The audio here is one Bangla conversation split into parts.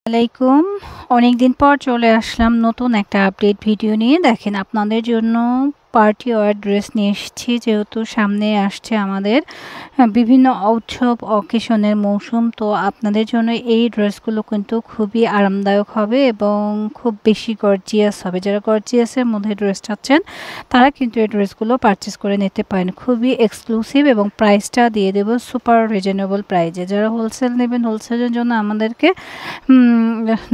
আলাইকুম। অনেকদিন পর চলে আসলাম নতুন একটা আপডেট ভিডিও নিয়ে। দেখেন আপনাদের জন্য পার্টি ওয়্যার ড্রেস নিয়ে এসেছি। যেহেতু সামনে আসছে আমাদের বিভিন্ন উৎসব অকেশনের মৌসুম, তো আপনাদের জন্য এই ড্রেসগুলো কিন্তু খুবই আরামদায়ক হবে এবং খুব বেশি গর্জিয়াস হবে। যারা গর্জিয়াসের মধ্যে ড্রেস চাচ্ছেন তারা কিন্তু এই ড্রেসগুলো পারচেস করে নিতে পারেন। খুবই এক্সক্লুসিভ এবং প্রাইসটা দিয়ে দেব সুপার রিজনেবল প্রাইজে। যারা হোলসেল নেবেন হোলসেলের জন্য আমাদেরকে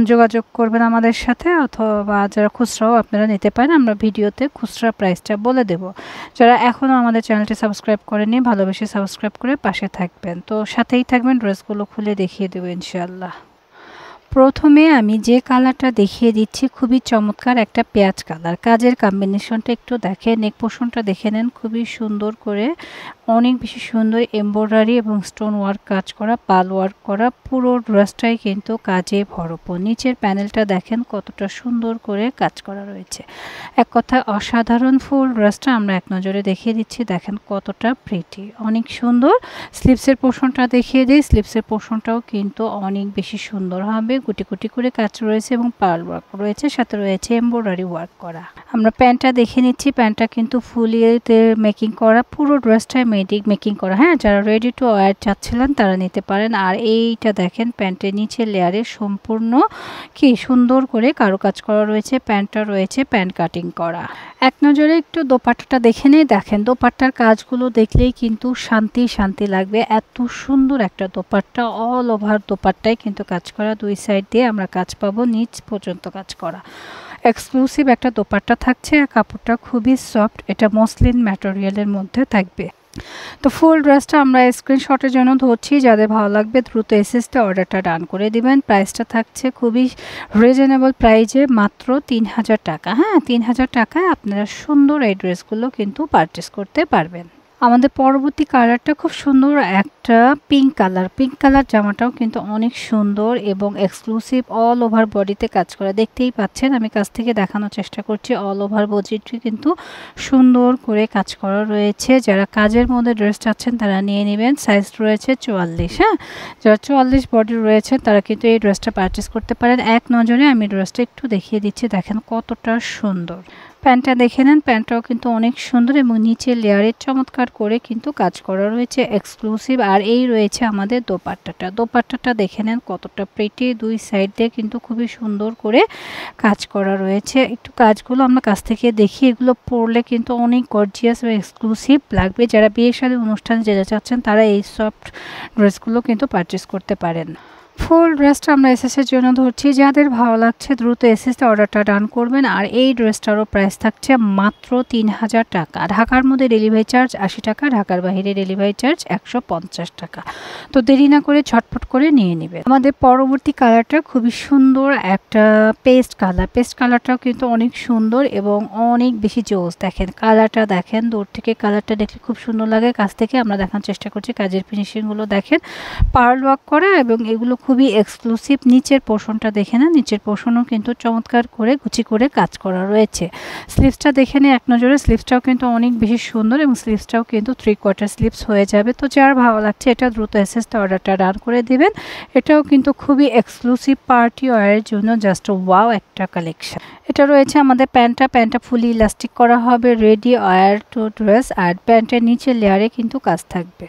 যোগাযোগ করবেন আমাদের সাথে, অথবা যারা খুচরাও আপনারা নিতে পারেন। আমরা ভিডিওতে খুচরা প্রাইসটা বলে দেব। যারা এখনও আমাদের চ্যানেলটি সাবস্ক্রাইব করেনি ভালোবেসে সাবস্ক্রাইব করে পাশে থাকবেন, তো সাথেই থাকবেন। ড্রেসগুলো খুলে দেখিয়ে দেবো ইনশাআল্লাহ। প্রথমে আমি যে কালারটা দেখিয়ে দিচ্ছি খুবই চমৎকার একটা পেঁয়াজ কালার। কাজের কম্বিনেশনটা একটু দেখে, নেক পোর্শনটা দেখে নেন, খুবই সুন্দর করে অনেক বেশি সুন্দর এমব্রয়ডারি এবং স্টোন ওয়ার্ক কাজ করা, পাল ওয়ার্ক করা, পুরো ড্রেসটাই কিন্তু কাজে ভরপুর। নিচের প্যানেলটা দেখেন কতটা সুন্দর করে কাজ করা রয়েছে। এক কথায় অসাধারণ ফুল ড্রেসটা আমরা এক নজরে দেখিয়ে দিচ্ছি। দেখেন কতটা প্রিটি, অনেক সুন্দর। স্লিভসের পোর্শনটা দেখিয়ে দিই। স্লিভসের পোর্শনটাও কিন্তু অনেক বেশি সুন্দর হবে। গুটি গুটি করে কাজ রয়েছে এবং পার্ল ওয়ার্ক রয়েছে, সাথে রয়েছে এমব্রয়ডারি ওয়ার্ক করা। আমরা প্যান্টটা দেখে নিচ্ছি। প্যান্টটা কিন্তু ফুলিয়েতে মেকিং করা, পুরো ড্রেসটাই মেকিং করা। হ্যাঁ, যারা রেডি টু ওয়্যার চাচ্ছিলেন তারা নিতে পারেন। আর এইটা দেখেন প্যান্টের নিচের লেয়ারে সম্পূর্ণ কি সুন্দর করে কারুকাজ করা রয়েছে। প্যান্টটা রয়েছে প্যান্ট কাটিং করা। এক নজরে একটু দোপাট্টাটা দেখে নেই। দেখেন দোপাট্টার কাজগুলো দেখলেই কিন্তু শান্তি শান্তি লাগবে। এত সুন্দর একটা দোপাট্টা, অল ওভার দোপাট্টায় কিন্তু কাজ করা। দুই সাইড দিয়ে আমরা কাজ পাবো, নিচ পর্যন্ত কাজ করা। এক্সক্লুসিভ একটা দোপাট্টা থাকছে আর কাপড়টা খুবই সফট। এটা মসলিন ম্যাটেরিয়ালের মধ্যে থাকবে। তো ফুল ড্রেসটা আমরা স্ক্রিনশটের জন্য ধরছি। যাদের ভালো লাগবে দ্রুত এসএসতে অর্ডারটা ডান করে দিবেন। প্রাইসটা থাকছে খুবই রিজনেবল প্রাইজে, মাত্র 3000 টাকা। হ্যাঁ, 3000 টাকায় আপনারা সুন্দর এই ড্রেসগুলো কিন্তু পারচেস করতে পারবেন। আমাদের পরবর্তী কালারটা খুব সুন্দর একটা পিঙ্ক কালার। পিঙ্ক কালার জামাটাও কিন্তু অনেক সুন্দর এবং এক্সক্লুসিভ, অল ওভার বডিতে কাজ করা। দেখতেই পাচ্ছেন, আমি কাছ থেকে দেখানোর চেষ্টা করছি। অল ওভার বডিটি কিন্তু সুন্দর করে কাজ করা রয়েছে। যারা কাজের মধ্যে ড্রেস চাচ্ছেন তারা নিয়ে নেবেন। সাইজ রয়েছে 44। হ্যাঁ, যারা 44 বডি রয়েছে তারা কিন্তু এই ড্রেসটা পারচেস করতে পারেন। এক নজরে আমি ড্রেসটা একটু দেখিয়ে দিচ্ছি। দেখেন কতটা সুন্দর। প্যান্টটা দেখে নেন, প্যান্টটাও কিন্তু অনেক সুন্দর এবং নিচে লেয়ারের চমৎকার করে কিন্তু কাজ করা রয়েছে, এক্সক্লুসিভ। আর এই রয়েছে আমাদের দোপাট্টাটা। দোপাট্টাটা দেখে নেন কতটা প্রিটি। দুই সাইড দিয়ে কিন্তু খুবই সুন্দর করে কাজ করা রয়েছে। একটু কাজগুলো আমরা কাছ থেকে দেখি। এগুলো পরলে কিন্তু অনেক গর্জিয়াস এবং এক্সক্লুসিভ লাগবে। যারা বিয়ের সাথে অনুষ্ঠানে যেতে চাচ্ছেন তারা এই সফট ড্রেসগুলো কিন্তু পারচেস করতে পারেন। ফুল ড্রেসটা আমরা এসএসের জন্য ধরছি। যাদের ভালো লাগছে দ্রুত এসএসতে অর্ডারটা ডান করবেন। আর এই ড্রেসটারও প্রাইস থাকছে মাত্র 3000 টাকা। ঢাকার মধ্যে ডেলিভারি চার্জ 80 টাকা, ঢাকার বাইরে ডেলিভারি চার্জ 150 টাকা। তো দেরি না করে ঝটপট করে নিয়ে নেবেন। আমাদের পরবর্তী কালারটা খুবই সুন্দর একটা পেস্ট কালার। পেস্ট কালারটাও কিন্তু অনেক সুন্দর এবং অনেক বেশি জোস। দেখেন কালারটা, দেখেন দূর থেকে কালারটা দেখলে খুব সুন্দর লাগে। কাছ থেকে আমরা দেখানোর চেষ্টা করছি। কাজের ফিনিশিংগুলো দেখেন, পার্ল ওয়ার্ক করা এবং এগুলো খুবই এক্সক্লুসিভ। নিচের পোর্শনটা দেখে না, নিচের পোর্শনও কিন্তু চমৎকার করে গুছি করে কাজ করা রয়েছে। স্লিভসটা দেখে নিন এক নজরে। স্লিভসটাও কিন্তু অনেক বেশি সুন্দর এবং স্লিভসটাও কিন্তু 3/4 স্লিভস হয়ে যাবে। তো যার ভালো লাগছে এটা দ্রুত এসএসতে অর্ডারটা ডান করে দিবেন। এটাও কিন্তু খুবই এক্সক্লুসিভ পার্টি ওয়্যারের জন্য জাস্ট ওয়াও একটা কালেকশন। এটা রয়েছে আমাদের প্যান্টটা ফুলি ইলাস্টিক করা হবে, রেডি ওয়্যার টু ড্রেস। আর প্যান্টের নিচের লেয়ারে কিন্তু কাজ থাকবে।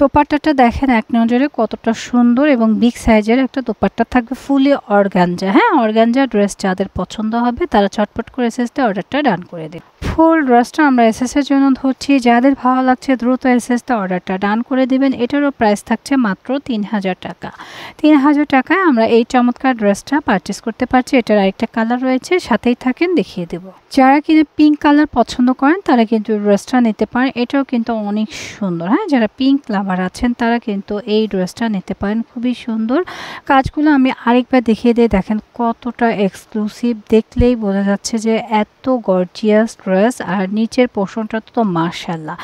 দোপাট্টাটা দেখেন এক নজরে কতটা সুন্দর এবং বিগ সাইজের একটা দোপাট্টা থাকবে, ফুলি অর্গানজা। হ্যাঁ, অর্গানজা ড্রেস যাদের পছন্দ হবে তারা চটপট করে এসএসতে অর্ডারটা ডান করে দিন। ফুল ড্রেসটা আমরা এসএসের জন্য ধরছি। যাদের ভালো লাগছে দ্রুত এসএসতে অর্ডারটা ডান করে দিবেন। এটারও প্রাইস থাকছে মাত্র 3000 টাকা। 3000 টাকায় আমরা এই চমৎকার ড্রেসটা পারচেস করতে পারছি। এটার আরেকটা কালার রয়েছে, সাথেই থাকেন দেখিয়ে দেব। যারা কিনা পিঙ্ক কালার পছন্দ করেন তারা কিন্তু ড্রেসটা নিতে পারেন। এটাও কিন্তু অনেক সুন্দর। হ্যাঁ, যারা পিঙ্ক লাভার আছেন তারা কিন্তু এই ড্রেসটা নিতে পারেন। খুবই সুন্দর কাজগুলো আমি আরেকবার দেখিয়ে দিই। দেখেন কতটা এক্সক্লুসিভ, দেখলেই বোঝা যাচ্ছে যে এত গর্জিয়াস ড্রেস। আর নিচের পোর্শনটা তো মাশাআল্লাহ।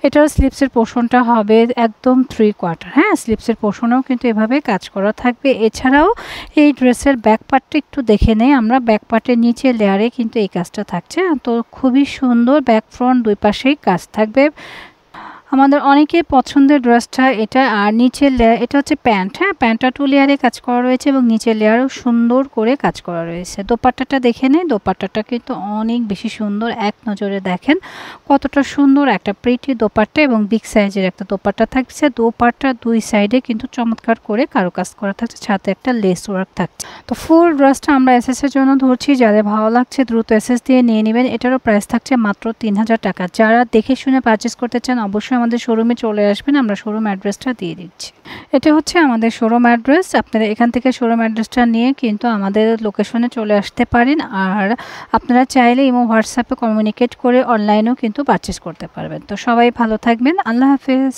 এটার স্লিভসের পোর্শনটা হবে একদম 3/4। হ্যাঁ, স্লিভসের পোর্শনেও কিন্তু এভাবে কাজ করা থাকবে। এছাড়াও এই ড্রেসের ব্যাক পার্টটা একটু দেখে নেই আমরা। ব্যাক পার্টের নিচে লেয়ারে কিন্তু এই কাজটা থাকছে। তো খুবই সুন্দর, ব্যাক ফ্রন্ট দুই পাশেই কাজ থাকবে। আমাদের অনেকের পছন্দের ড্রেসটা এটা। আর নিচের এটা হচ্ছে প্যান্ট, হ্যাঁ প্যান্টটা 2 লেয়ারে কাজ করা রয়েছে এবং নিচের লেয়ারও সুন্দর করে কাজ করা রয়েছে। দোপাট্টাটা দেখে নেই, দোপাট্টাটা কিন্তু অনেক বেশি সুন্দর, এক নজরে দেখেন কতটা সুন্দর একটা প্রিটি দোপাট্টা এবং বিগ সাইজের একটা দোপাট্টা থাকছে। দোপাট্টার 2 সাইডে কিন্তু চমৎকার করে কারুকাজ করা থাকছে, সাথে একটা লেস ওয়ার্ক থাকছে। তো ফুল ড্রেসটা আমরা এসএস এর জন্য ধরছি, যাদের ভালো লাগছে দ্রুত এসএস দিয়ে নিয়ে নেবেন। এটারও প্রাইস থাকছে মাত্র 3000 টাকা। যারা দেখে শুনে পারচেস করতে চান অবশ্যই আমাদের শোরুমে চলে আসবেন, আমরা শোরুম অ্যাড্রেসটা দিয়ে দিচ্ছি। এটা হচ্ছে আমাদের শোরুম অ্যাড্রেস, আপনারা এখান থেকে শোরুম অ্যাড্রেসটা নিয়ে কিন্তু আমাদের লোকেশনে চলে আসতে পারেন। আর আপনারা চাইলে ইমো হোয়াটসঅ্যাপে কমিউনিকেট করে অনলাইনেও কিন্তু পারচেস করতে পারবেন। তো সবাই ভালো থাকবেন, আল্লাহ হাফেজ।